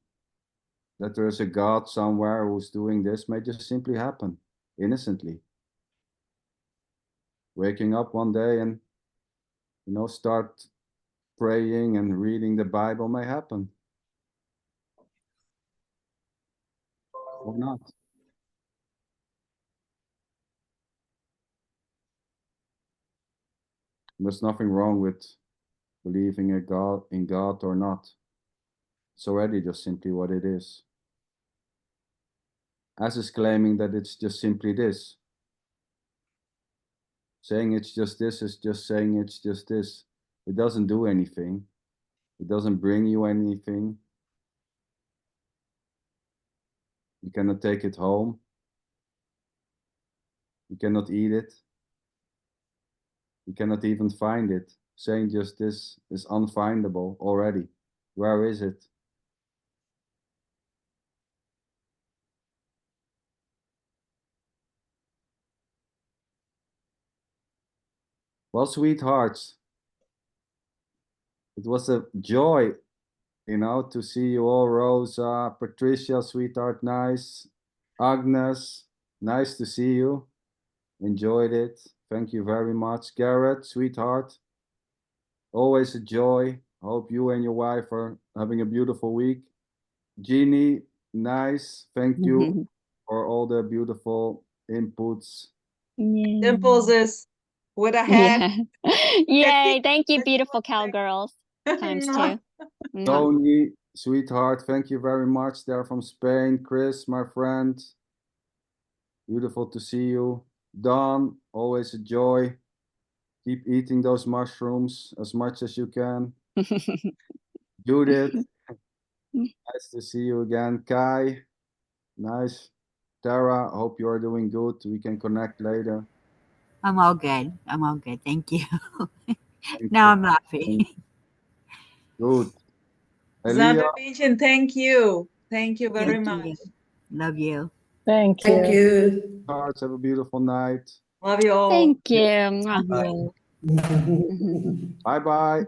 that there is a God somewhere who's doing this may just simply happen, innocently. Waking up one day and, start praying and reading the Bible may happen. Or not. There's nothing wrong with believing in God or not. It's already just simply what it is. As is claiming that it's just simply this. Saying it's just this is just saying it's just this. It doesn't do anything. It doesn't bring you anything. You cannot take it home. You cannot eat it. You cannot even find it. Saying just this is unfindable already. Where is it? Well, sweethearts, it was a joy, you know, to see you all. Rosa, Patricia, sweetheart, nice. Agnes, nice to see you. Enjoyed it. Thank you very much. Garrett, sweetheart, always a joy. Hope you and your wife are having a beautiful week. Jeannie, nice. Thank you for all the beautiful inputs.
Dimples is with a hat.
Yay. Thank you, beautiful cowgirls. Times two.
Tony, sweetheart, thank you very much. They're from Spain. Chris, my friend, beautiful to see you. Don, always a joy. Keep eating those mushrooms as much as you can. Judith, nice to see you again. Kai, nice. Tara, hope you are doing good. We can connect later.
I'm all good. I'm all good. Thank you. Now I'm laughing.
Good. Elia,
SanDer, thank you. Thank you very
Thank
much.
you. Love you.
Thank you.
Thank you.
hearts, have a beautiful night.
Love you all.
Thank you.
Love you.
Bye bye.